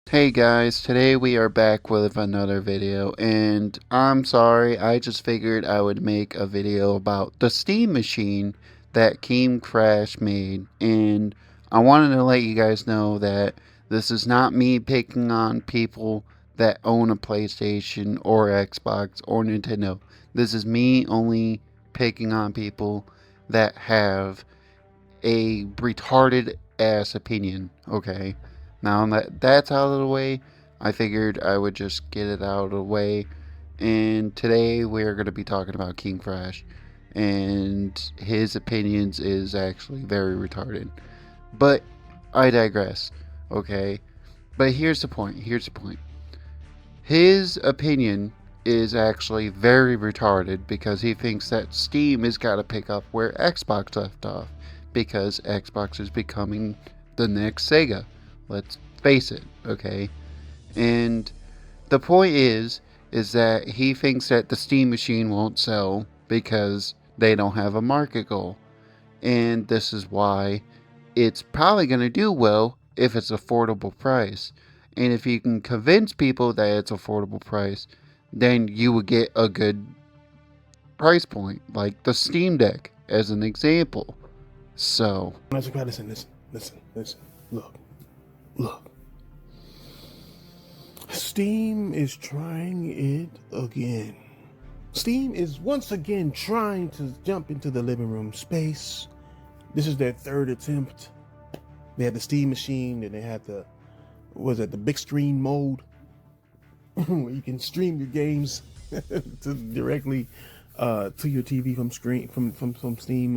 Hey guys, today we are back with another video, and I'm sorry, I just figured I would make a video about the Steam machine that Keem Crash made, and I wanted to let you guys know that this is not me picking on people that own a PlayStation or Xbox or Nintendo. This is me only picking on people that have a retarded ass opinion, okay? Now that that's out of the way, I figured I would just get it out of the way. And today we're going to be talking about King Crash, and his opinions is actually very retarded. But I digress, okay? But here's the point. Here's the point. His opinion is actually very retarded because he thinks that Steam has got to pick up where Xbox left off because Xbox is becoming the next Sega. Let's face it, okay? And the point is that he thinks that the Steam machine won't sell because they don't have a market goal. And this is why it's probably going to do well if it's affordable price. And if you can convince people that it's affordable price, then you would get a good price point, like the Steam Deck as an example. So, Listen. Look. Steam is trying it again. Steam is once again trying to jump into the living room space. This is their third attempt. They had the Steam machine, and they had the big screen mode, where you can stream your games to directly to your TV from Steam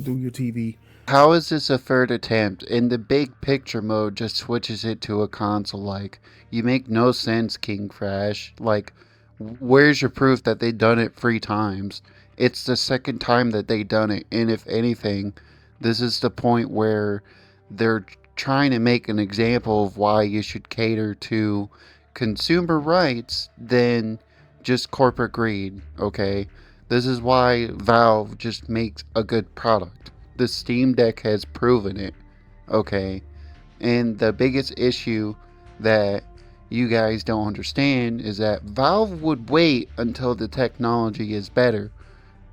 through your TV. how is this a third attempt? In the big picture mode just switches it to a console like. You make no sense, King Crash. Like, where's your proof that they done it 3 times? It's the second time that they done it, and if anything, this is the point where they're trying to make an example of why you should cater to consumer rights than just corporate greed, okay? This is why Valve just makes a good product. The Steam Deck has proven it, okay? And the biggest issue that you guys don't understand is that Valve would wait until the technology is better.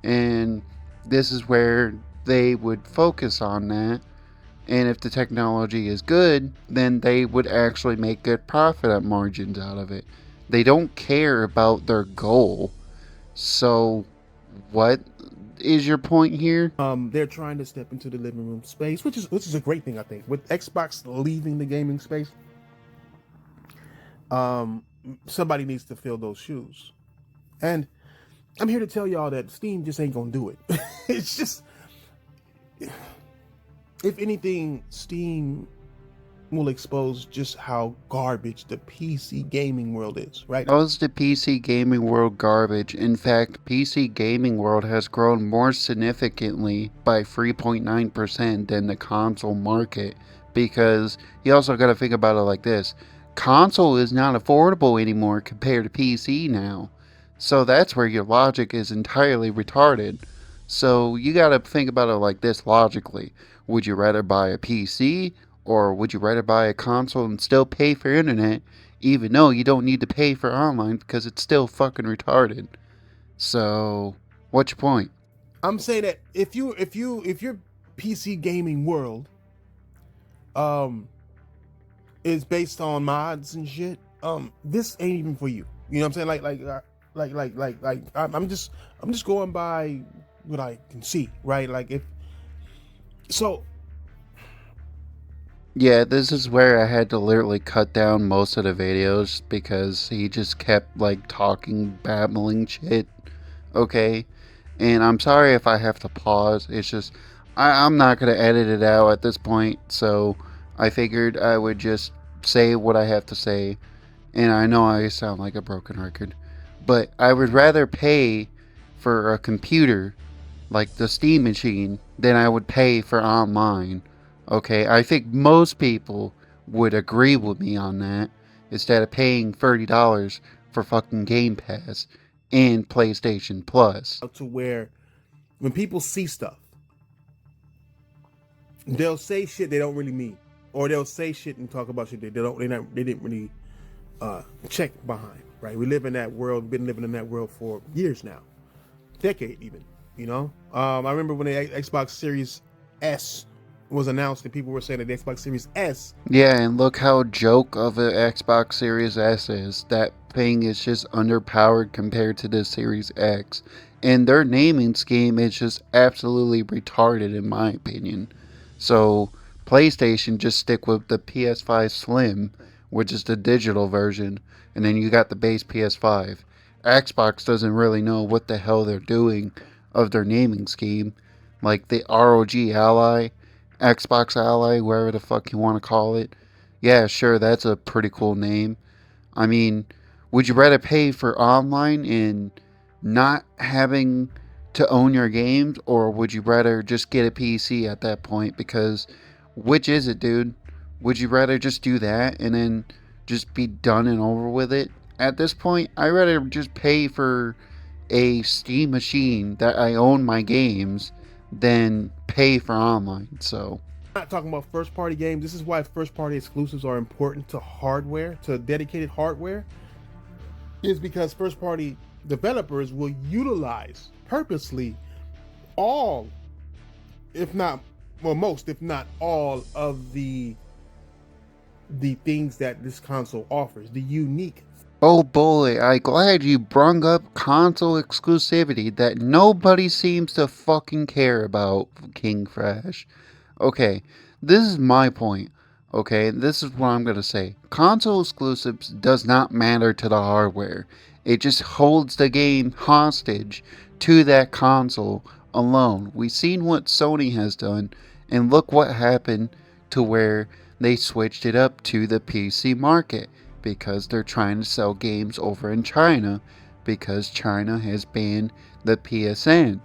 And this is where they would focus on that. And if the technology is good, then they would actually make good profit margins out of it. They don't care about their goal. So, what is your point here? They're trying to step into the living room space, which is a great thing, I think. With Xbox leaving the gaming space, um, somebody needs to fill those shoes. And I'm here to tell y'all that Steam just ain't gonna do it. It's just, if anything, Steam will expose just how garbage the PC gaming world is, right? How is the PC gaming world garbage? In fact, PC gaming world has grown more significantly by 3.9% than the console market because you also got to think about it like this. Console is not affordable anymore compared to PC now. So that's where your logic is entirely retarded. So you got to think about it like this logically. Would you rather buy a PC or would you rather buy a console and still pay for internet even though you don't need to pay for online because it's still fucking retarded? So, what's your point? I'm saying that if your PC gaming world um is based on mods and shit, this ain't even for you. You know what I'm saying? I'm just going by what I can see, right? Like if so Yeah, this is where I had to literally cut down most of the videos because he just kept like talking, babbling shit. Okay? And I'm sorry if I have to pause. It's just, I'm not going to edit it out at this point. So I figured I would just say what I have to say. And I know I sound like a broken record. But I would rather pay for a computer like the Steam machine than I would pay for online. Okay, I think most people would agree with me on that instead of paying $30 for fucking Game Pass and PlayStation Plus. to where when people see stuff, they'll say shit they don't really mean. or they'll say shit and talk about shit they didn't really check behind. Right? We live in that world. Been living in that world for years now, decade even. You know, I remember when the Xbox Series S was announced, and people were saying that the Xbox Series S. Yeah, and look how joke of an Xbox Series S is. That thing is just underpowered compared to the Series X. And their naming scheme is just absolutely retarded in my opinion. So, PlayStation just stick with the PS5 Slim, which is the digital version, and then you got the base PS5. Xbox doesn't really know what the hell they're doing of their naming scheme. Like the ROG Ally, Xbox Ally, wherever the fuck you want to call it. Yeah, sure, that's a pretty cool name. I mean, would you rather pay for online and not having to own your games, or would you rather just get a PC at that point? Because which is it, dude? Would you rather just do that and then just be done and over with it? At this point, I'd rather just pay for a Steam machine that I own my games than pay for online. So, I'm not talking about first party games. This is why first party exclusives are important to hardware, to dedicated hardware, is because first party developers will utilize purposely all, if not, well, most, if not all of the things that this console offers, the unique. oh boy, I glad you brung up console exclusivity that nobody seems to fucking care about, King Fresh. Okay, this is my point. Okay, this is what I'm gonna say. Console exclusives does not matter to the hardware. It just holds the game hostage to that console alone. We've seen what Sony has done, and look what happened to where they switched it up to the PC market because they're trying to sell games over in China because China has banned the PSN.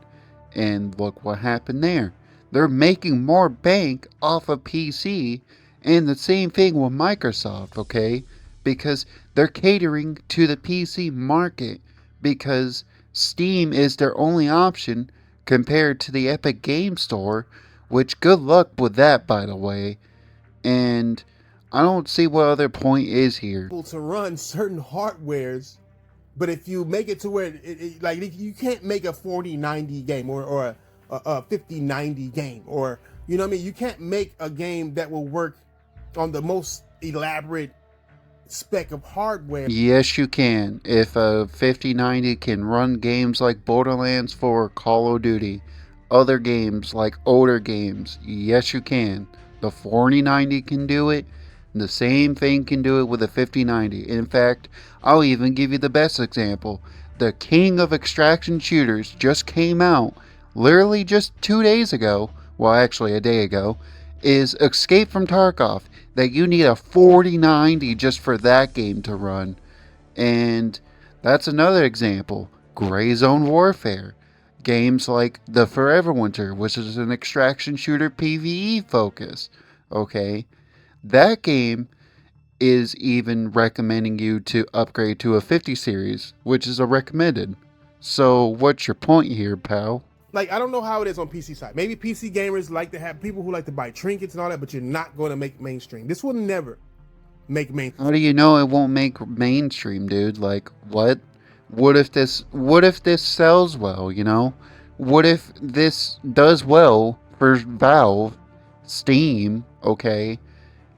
And look what happened there. They're making more bank off of PC, and the same thing with Microsoft, okay? Because they're catering to the PC market because Steam is their only option compared to the Epic Game Store, which good luck with that, by the way. And I don't see what other point is here. To run certain hardwares, but if you make it to where like you can't make a 4090 game or a 5090 game, or you know what I mean, you can't make a game that will work on the most elaborate spec of hardware. Yes, you can. If a 5090 can run games like Borderlands 4, Call of Duty, other games like older games, yes, you can. The 4090 can do it. The same thing can do it with a 5090. In fact, I'll even give you the best example. The king of extraction shooters just came out, literally just 2 days ago. Well, actually, a day ago. Is Escape from Tarkov, that you need a 4090 just for that game to run. And that's another example. Gray Zone Warfare. Games like The Forever Winter, which is an extraction shooter PvE focus. Okay? That game is even recommending you to upgrade to a 50 series, which is a recommended. So, what's your point here, pal? Like, I don't know how it is on PC side. Maybe PC gamers like to have people who like to buy trinkets and all that, but you're not going to make mainstream. This will never make mainstream. How do you know it won't make mainstream, dude? Like, what? What if this sells well, you know? What if this does well for Valve, Steam, okay?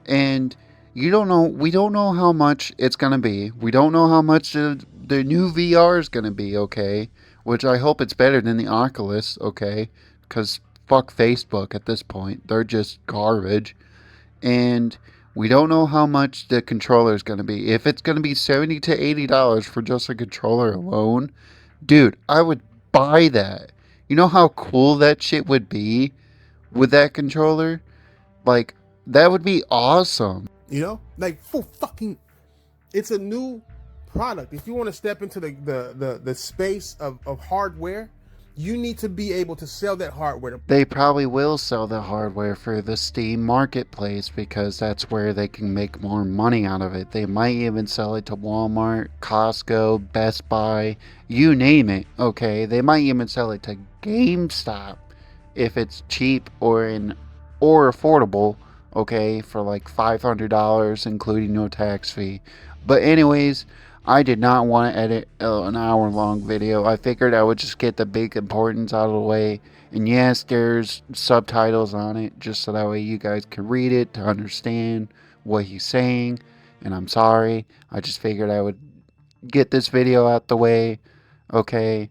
And we don't know how much it's going to be. We don't know how much the new VR is going to be, okay? Which I hope it's better than the Oculus, okay? Because fuck Facebook at this point. They're just garbage. And we don't know how much the controller is going to be. If it's going to be $70 to $80 for just a controller alone, dude, I would buy that. You know how cool that shit would be with that controller? Like, that would be awesome. You know, like for fucking, it's a new product. If you want to step into the space of hardware, you need to be able to sell that hardware. They probably will sell the hardware for the Steam marketplace because that's where they can make more money out of it. They might even sell it to Walmart, Costco, Best Buy, you name it, okay? They might even sell it to GameStop if it's cheap or affordable, okay, for like $500, including no tax fee. But, anyways, I did not want to edit an hour long video. I figured I would just get the big importance out of the way. And yes, there's subtitles on it, just so that way you guys can read it to understand what he's saying. And I'm sorry. I just figured I would get this video out the way, okay?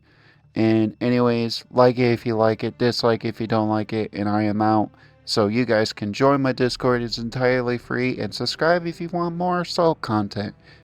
And anyways, like it if you like it, dislike if you don't like it, and I am out. So you guys can join my Discord, it's entirely free, and subscribe if you want more assault content.